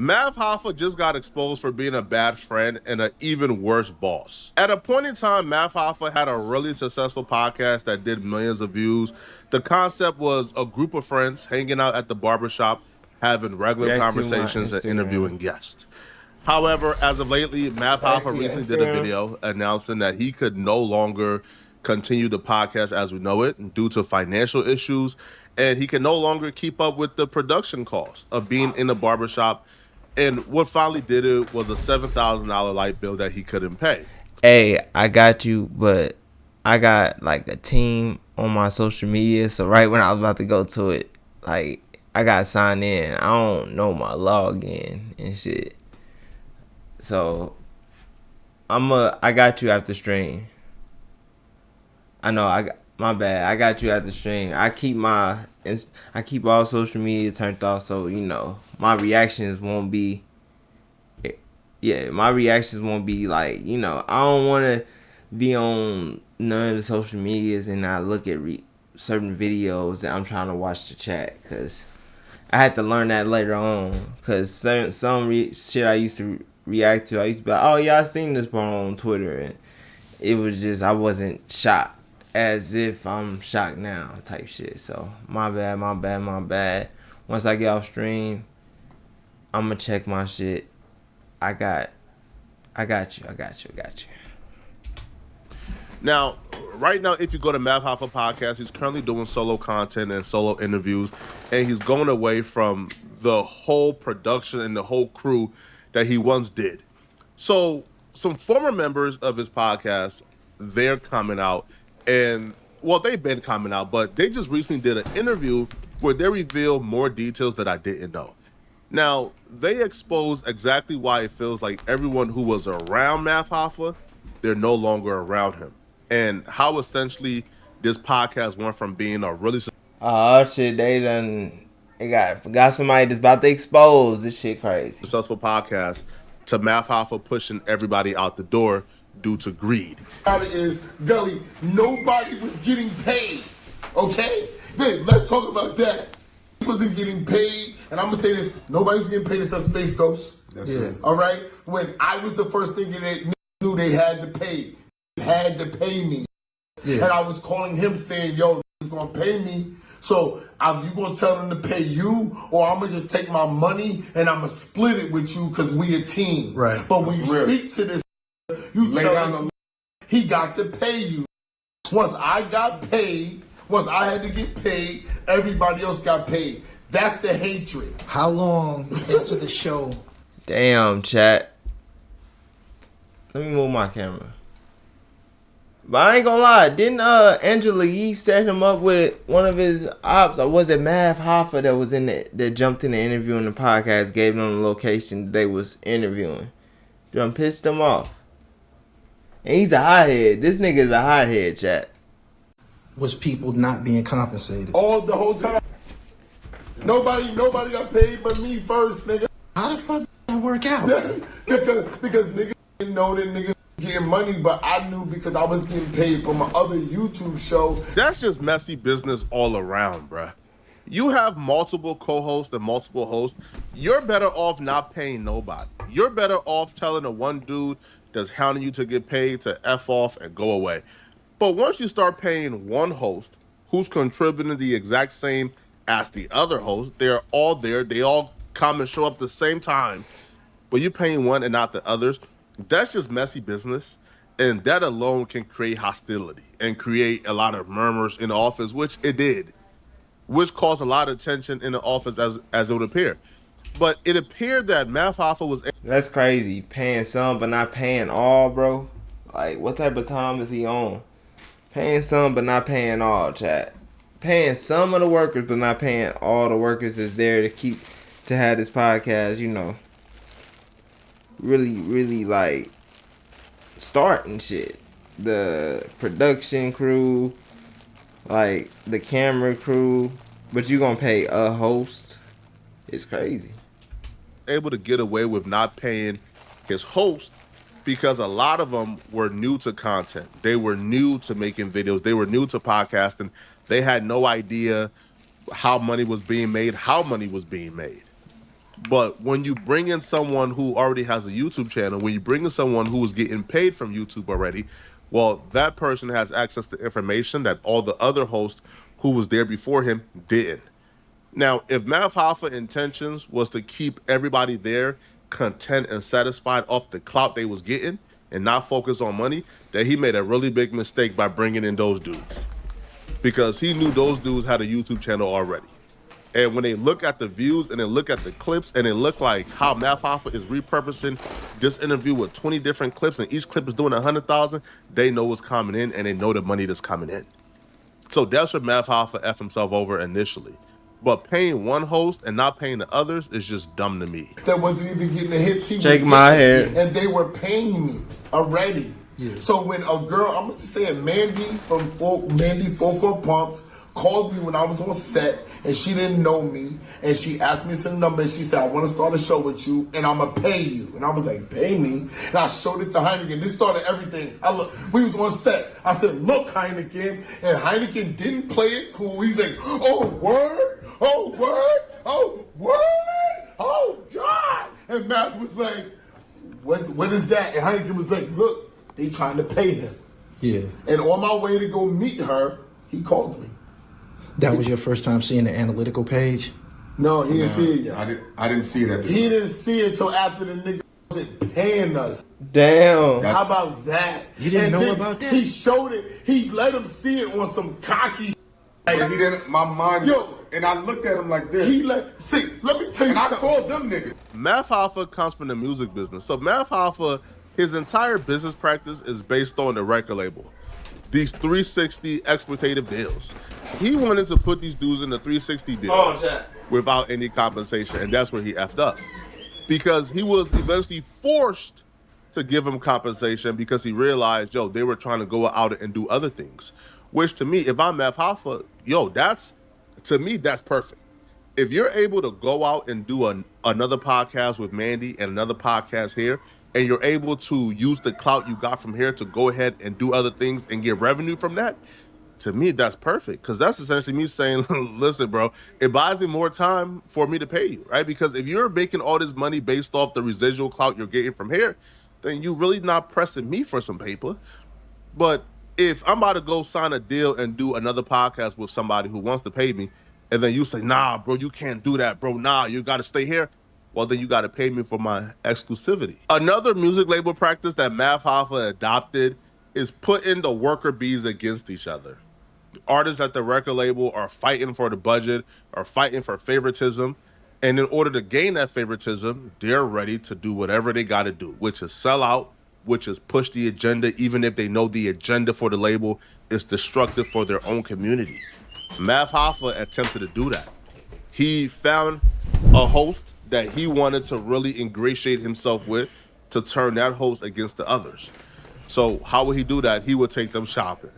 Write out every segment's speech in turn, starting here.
Mav Hoffa just got exposed for being a bad friend and an even worse boss. At a point in time, Mav Hoffa had a really successful podcast that did millions of views. The concept was a group of friends hanging out at the barbershop, having regular React to my conversations and Instagram. interviewing guests. However, as of lately, Mav React Hoffa to your recently did a Instagram. video announcing that he could no longer continue the podcast as we know it due to financial issues, and he can no longer keep up with the production cost of being in the barbershop. And what finally did it was a $7,000 light bill that he couldn't pay. Hey, I got you, but I got like a team on my social media. So right when I was about to go to it, like I got signed in. I don't know my login and shit. So I got you after stream. I know my bad. I got you after stream. I keep all social media turned off, so you know my reactions won't be. Yeah, my reactions won't be like, you know, I don't want to be on none of the social medias and not look at certain videos that I'm trying to watch the chat, because I had to learn that later on, because some shit I used to react to, I used to be like, oh yeah, I seen this part on Twitter, and it was just, I wasn't shocked as if I'm shocked now type shit. So my bad. Once I get off stream, I'm going to check my shit. I got you. Now, right now, if you go to Mav Hoffa Podcast, he's currently doing solo content and solo interviews, and he's going away from the whole production and the whole crew that he once did. So, some former members of his podcast, they're coming out, and, well, they've been coming out, but they just recently did an interview where they revealed more details that I didn't know. Now, they exposed exactly why it feels like everyone who was around Mav Hoffa, they're no longer around him. And how essentially this podcast went from being a really Oh shit, they got somebody that's about to expose this shit crazy. successful podcast to Mav Hoffa pushing everybody out the door due to greed. Is Belly, nobody was getting paid. Okay? Then let's talk about that. He wasn't getting paid, and I'm gonna say this: nobody was getting paid except Space Ghost. That's it. All right. When I was the first thinking that knew they had to pay, me, and I was calling him saying, "Yo, is gonna pay me." So you gonna tell them to pay you, or I'm gonna just take my money and I'm gonna split it with you because we a team. Right. But when you speak to this, you tell him he got to pay you. Once I got paid, once I had to get paid, everybody else got paid. That's the hatred. How long into the show? Damn, chat. Let me move my camera. But I ain't gonna lie, didn't Angela Yee set him up with one of his ops, or was it Mav Hoffa that jumped in the interview in the podcast, gave them the location they was interviewing? Done pissed him off. And he's a hothead. This nigga is a hothead, chat. Was people not being compensated? All the whole time. Nobody got paid but me first, nigga. How the fuck did that work out? because niggas didn't know that niggas getting money, but I knew because I was getting paid for my other YouTube show. That's just messy business all around, bruh. You have multiple co-hosts and multiple hosts. You're better off not paying nobody. You're better off telling the one dude that's hounding you to get paid to F off and go away. But once you start paying one host who's contributing the exact same as the other host, they're all there, they all come and show up at the same time, but you're paying one and not the others, that's just messy business. And that alone can create hostility and create a lot of murmurs in the office, which it did, which caused a lot of tension in the office as it would appear. But it appeared that Mav Hoffa was... That's crazy. Paying some but not paying all, bro. Like, what type of time is he on? Paying some but not paying all, chat. Paying some of the workers but not paying all the workers that's there to have this podcast, you know, really like starting shit. The production crew, like the camera crew, but you gonna pay a host? It's crazy. Able to get away with not paying his host because a lot of them were new to content. They were new to making videos. They were new to podcasting. They had no idea how money was being made, how money was being made. But when you bring in someone who already has a YouTube channel, when you bring in someone who is getting paid from YouTube already, well, that person has access to information that all the other hosts who was there before him didn't. Now, if Math Hoffa intentions was to keep everybody there content and satisfied off the clout they was getting and not focus on money, then he made a really big mistake by bringing in those dudes. Because he knew those dudes had a YouTube channel already. And when they look at the views and they look at the clips and it look like how Math Hoffa is repurposing this interview with 20 different clips and each clip is doing 100,000, they know what's coming in and they know the money that's coming in. So that's what Math Hoffa F himself over initially. But paying one host and not paying the others is just dumb to me. That wasn't even getting the hits he Shake was my getting, head. and they were paying me already. Yeah. So when a girl, I'm just saying, Mandy from Mandy Foco Pumps called me when I was on set, and she didn't know me, and she asked me some number, and she said, I want to start a show with you, and I'm going to pay you. And I was like, pay me? And I showed it to Heineken. This started everything. We was on set. I said, look, Heineken. And Heineken didn't play it cool. He's like, oh, word? Oh, word? Oh, word? Oh, God. And Matt was like, what is that? And Heineken was like, look, they trying to pay him. Yeah. And on my way to go meet her, he called me. That was your first time seeing the analytical page? No, he didn't see it yet. I didn't see it at the He didn't see it till after the nigga wasn't paying us. Damn. How about that? You didn't And know then about that? He showed it. He let him see it on some cocky. But he didn't. My mind. Yo. And I looked at him like this. Let me tell you and I something. called them niggas. Math Hoffa comes from the music business. So Math Hoffa, his entire business practice is based on the record label. These 360 exploitative deals. He wanted to put these dudes in the 360 deal without any compensation, and that's where he effed up. Because he was eventually forced to give him compensation because he realized, yo, they were trying to go out and do other things. Which to me, if I'm Math Hoffa, yo, to me, that's perfect. If you're able to go out and do another podcast with Mandy and another podcast here, and you're able to use the clout you got from here to go ahead and do other things and get revenue from that, to me, that's perfect. Because that's essentially me saying, listen, bro, it buys me more time for me to pay you, right? Because if you're making all this money based off the residual clout you're getting from here, then you really not pressing me for some paper. But if I'm about to go sign a deal and do another podcast with somebody who wants to pay me, and then you say, nah, bro, you can't do that, bro. Nah, you got to stay here. Well, then you got to pay me for my exclusivity. Another music label practice that Math Hoffa adopted is putting the worker bees against each other. Artists at the record label are fighting for the budget, are fighting for favoritism. And in order to gain that favoritism, they're ready to do whatever they got to do, which is sell out, which is push the agenda, even if they know the agenda for the label is destructive for their own community. Math Hoffa attempted to do that. He found a host that he wanted to really ingratiate himself with to turn that host against the others. So how would he do that? He would take them shopping.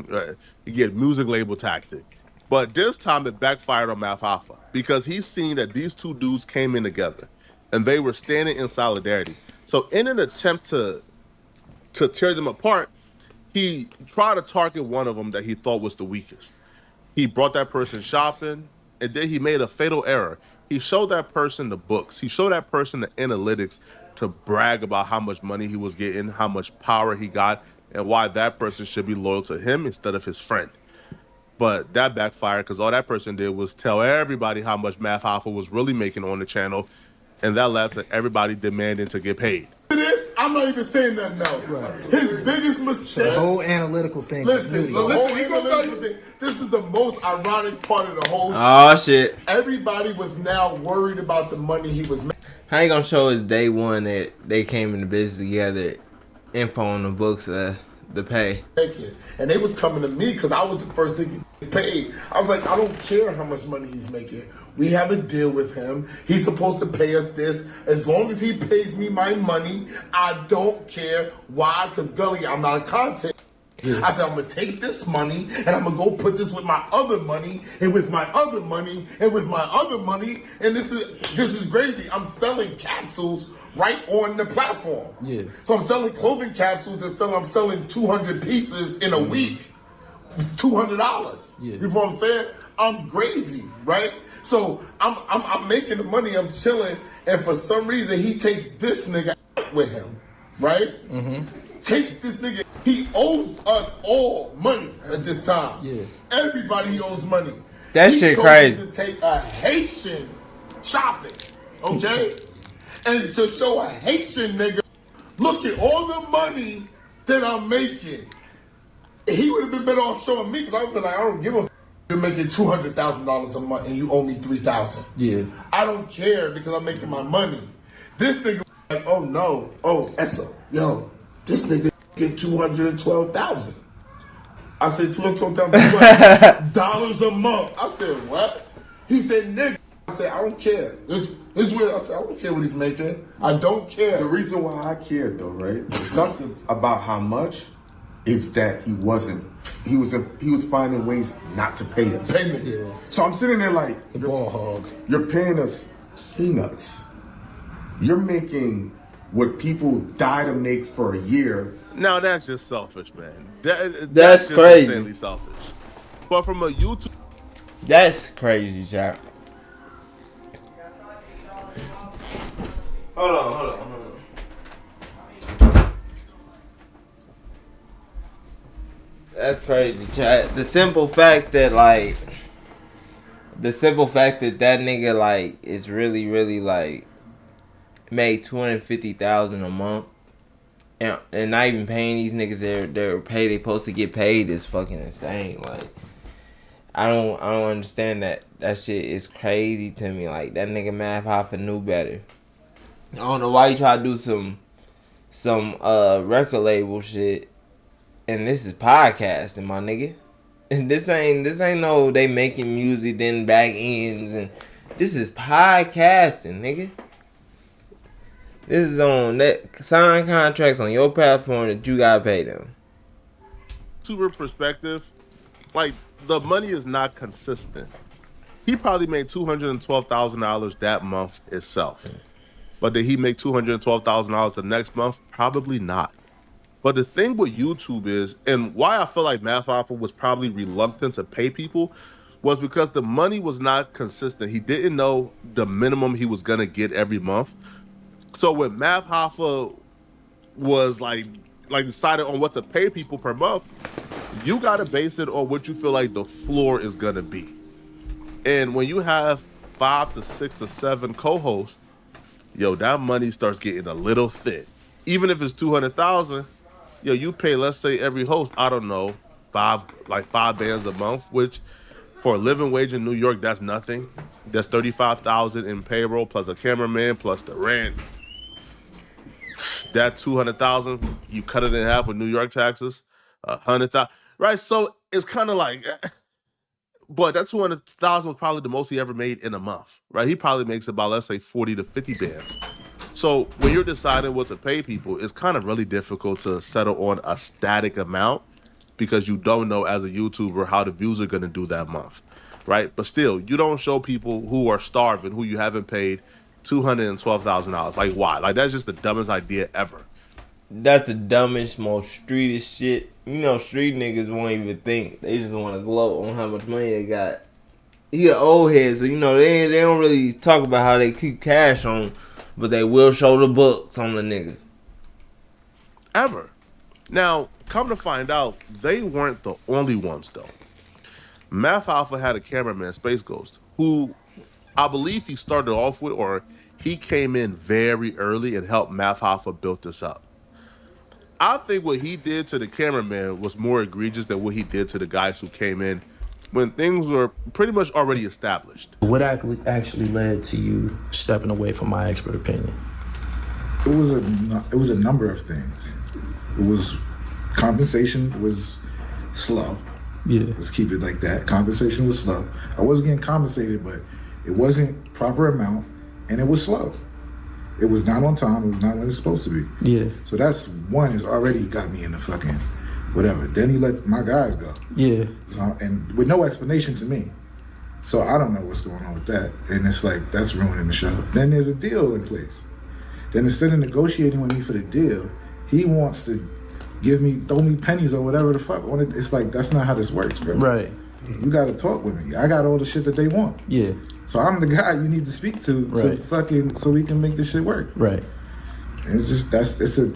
Right? He get music label tactic. But this time it backfired on Math Hoffa because he's seen that these two dudes came in together and they were standing in solidarity. So in an attempt to tear them apart, he tried to target one of them that he thought was the weakest. He brought that person shopping, and then he made a fatal error. He showed that person the books. He showed that person the analytics to brag about how much money he was getting, how much power he got, and why that person should be loyal to him instead of his friend. But that backfired because all that person did was tell everybody how much Math Hoffa was really making on the channel, and that led to everybody demanding to get paid. I'm not even saying nothing else. Right. His biggest mistake. The whole analytical thing. Listen, the whole analytical thing. This is the most ironic part of the whole. Oh shit! Everybody was now worried about the money he was making. How you gonna show us day one that they came into business together? Info on the books, the pay. And they was coming to me because I was the first thing he paid. I was like, I don't care how much money he's making. We have a deal with him. He's supposed to pay us this. As long as he pays me my money, I don't care. Why? Because, Gully, I'm not a content. Yeah. I said, I'm going to take this money, and I'm going to go put this with my other money, and with my other money, and with my other money, and this is gravy. I'm selling capsules right on the platform. Yeah. So I'm selling clothing capsules and I'm selling 200 pieces in a week, $200. Yeah. You know what I'm saying? I'm gravy, right? So I'm making the money, I'm chilling, and for some reason he takes this nigga with him, right? Takes this nigga. He owes us all money at this time. Yeah. Everybody he owes money. That he shit chose crazy. to take a Haitian shopping, okay? And to show a Haitian nigga, look at all the money that I'm making. He would have been better off showing me, because I would be like, I don't give a f. You're making $200,000 a month and you owe me $3,000. Yeah. I don't care because I'm making my money. This nigga like, oh no, oh Esso, yo, this nigga get $212,000. I said $212,000 a month. I said what? He said nigga. I said I don't care. It's weird. I said I don't care what he's making. I don't care. The reason why I cared though, right? It's not about how much. It's that he was finding ways not to pay us. Payment. Yeah. So I'm sitting there like, The ball hog. you're paying us peanuts. You're making what people die to make for a year. Now that's just selfish, man. That's just crazy. insanely selfish. But from a YouTube, That's crazy, Jack. Hold on. That's crazy, chat. The simple fact that that nigga like is really like made $250,000 a month, and not even paying these niggas their pay they supposed to get paid is fucking insane. Like I don't understand that. That shit is crazy to me. Like that nigga Math Hoffa knew better. I don't know why you try to do some record label shit. And this is podcasting, my nigga. And this ain't no they making music then back ends, and this is podcasting, nigga. This is on that sign contracts on your platform that you gotta pay them. YouTuber perspective, like the money is not consistent. He probably made $212,000 that month itself, but did he make $212,000 the next month? Probably not. But the thing with YouTube is, and why I feel like Math Hoffa was probably reluctant to pay people, was because the money was not consistent. He didn't know the minimum he was gonna get every month. So when Math Hoffa was like decided on what to pay people per month, you gotta base it on what you feel like the floor is gonna be. And when you have 5 to 6 to 7 co-hosts, yo, that money starts getting a little thin. Even if it's $200,000. Yo, you pay, let's say every host, I don't know, five bands a month, which for a living wage in New York, that's nothing. That's $35,000 in payroll plus a cameraman plus the rent. That $200,000, you cut it in half with New York taxes, $100,000, right? So it's kind of like, but that $200,000 was probably the most he ever made in a month, right? He probably makes about, let's say, 40 to 50 bands. So when you're deciding what to pay people, it's kind of really difficult to settle on a static amount because you don't know as a YouTuber how the views are going to do that month, right? But still, you don't show people who are starving, who you haven't paid $212,000. Like, why? Like, that's just the dumbest idea ever. That's the dumbest, most streetish shit. You know, street niggas won't even think. They just want to gloat on how much money they got. You got old heads, so you know they don't really talk about how they keep cash on. But they will show the books on the nigga. Ever. Now, come to find out, they weren't the only ones, though. Math Hoffa had a cameraman, Space Ghost, who I believe he started off with, or he came in very early and helped Math Hoffa build this up. I think what he did to the cameraman was more egregious than what he did to the guys who came in when things were pretty much already established. What actually led to you stepping away from my expert opinion? It was a number of things. It was compensation was slow. Yeah. Let's keep it like that. Compensation was slow. I wasn't getting compensated, but it wasn't proper amount, and it was slow. It was not on time. It was not when it's supposed to be. Yeah. So that's one has already got me in the fucking whatever. Then he let my guys go. Yeah. So, and with no explanation to me. So I don't know what's going on with that. And it's like, that's ruining the show. Then there's a deal in place. Then instead of negotiating with me for the deal, he wants to throw me pennies or whatever the fuck on it. It's like, that's not how this works, bro. Right. You got to talk with me. I got all the shit that they want. Yeah. So I'm the guy you need to speak to so we can make this shit work. Right. And it's just it's a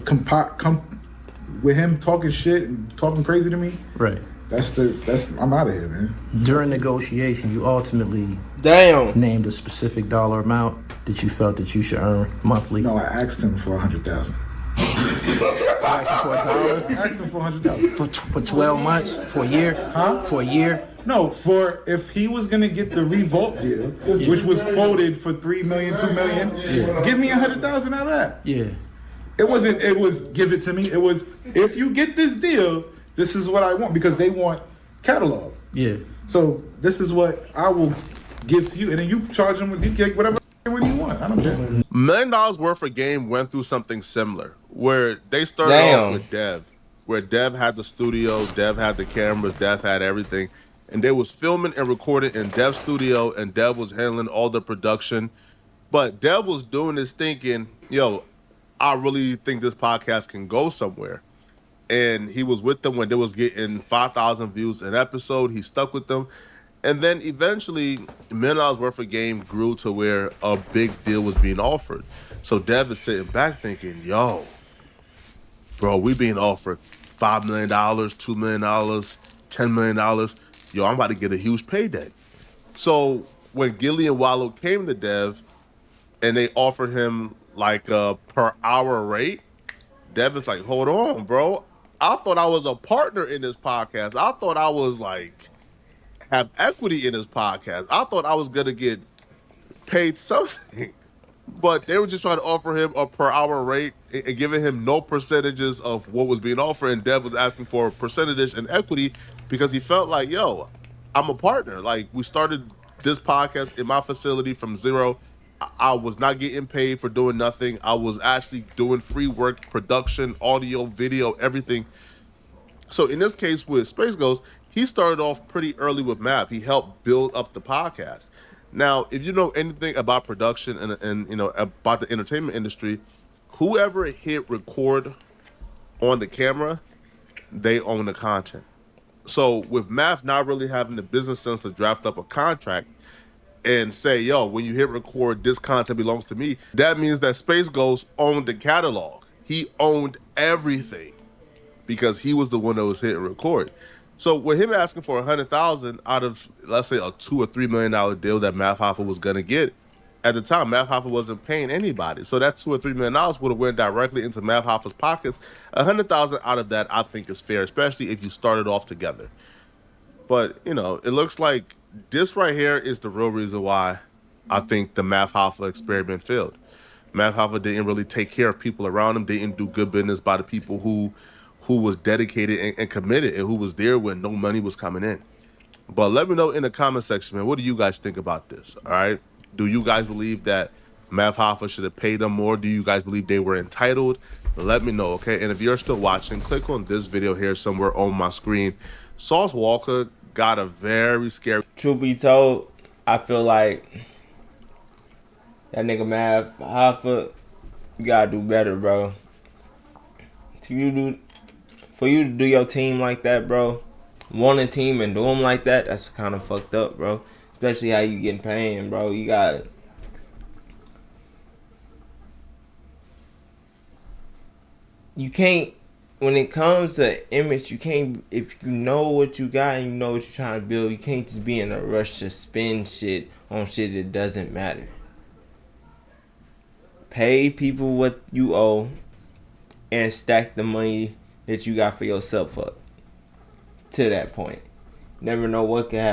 with him talking shit and talking crazy to me. Right. I'm out of here, man. During negotiation, you ultimately named a specific dollar amount that you felt that you should earn monthly. No, I asked him for $100,000. I asked him for $1. I asked him for $100,000 For 12 months? For a year? Huh? For a year? No, for if he was gonna get the Revolt deal, which was quoted for $3 million, $2 million, give me $100,000 out of that. Yeah. It was give it to me. It was, if you get this deal, this is what I want, because they want catalog. Yeah. So this is what I will give to you, and then you charge them with whatever when you want. I don't care. $1 million worth of game went through something similar, where they started off with Dev, where Dev had the studio, Dev had the cameras, Dev had everything, and they was filming and recording in Dev's studio, and Dev was handling all the production. But Dev was doing this thinking, yo, I really think this podcast can go somewhere. And he was with them when they was getting 5,000 views an episode. He stuck with them. And then eventually, $1 million worth of game grew to where a big deal was being offered. So Dev is sitting back thinking, yo, bro, we being offered $5 million, $2 million, $10 million. Yo, I'm about to get a huge payday. So when Gilly and Wallow came to Dev and they offered him like a per hour rate, Dev is like, hold on, bro. I thought I was a partner in this podcast. I thought I was like have equity in this podcast. I thought I was gonna get paid something. But they were just trying to offer him a per hour rate and giving him no percentages of what was being offered. And Dev was asking for a percentage and equity because he felt like, yo, I'm a partner. Like, we started this podcast in my facility from zero. I was not getting paid for doing nothing. I was actually doing free work, production, audio, video, everything. So in this case with Space Ghost, he started off pretty early with Mav. He helped build up the podcast. Now, if you know anything about production and you know about the entertainment industry, whoever hit record on the camera, they own the content. So with Mav not really having the business sense to draft up a contract and say, yo, when you hit record, this content belongs to me, that means that Space Ghost owned the catalog. He owned everything because he was the one that was hitting record. So with him asking for $100,000 out of, let's say, a $2 or $3 million deal that Math Hoffa was gonna get, at the time, Math Hoffa wasn't paying anybody. So that $2 or $3 million would have went directly into Math Hoffa's pockets. $100,000 out of that, I think, is fair, especially if you started off together. But you know, it looks like this right here is the real reason why I think the Math Hoffa experiment failed. Math Hoffa didn't really take care of people around him. They didn't do good business by the people who was dedicated and committed and who was there when no money was coming in. But let me know in the comment section, man, what do you guys think about this? All right. Do you guys believe that Math Hoffa should have paid them more? Do you guys believe they were entitled? Let me know, okay? And if you're still watching, click on this video here somewhere on my screen. Sauce Walker got a very scary... Truth be told, I feel like that nigga Math Hoffa, you gotta do better, bro. For you to do your team like that, bro, want a team and do them like that, that's kind of fucked up, bro. Especially how you getting paid, bro. You got... You can't... When it comes to image, you can't... If you know what you got and you know what you're trying to build, you can't just be in a rush to spend shit on shit that doesn't matter. Pay people what you owe and stack the money that you got for yourself up to that point. Never know what can happen.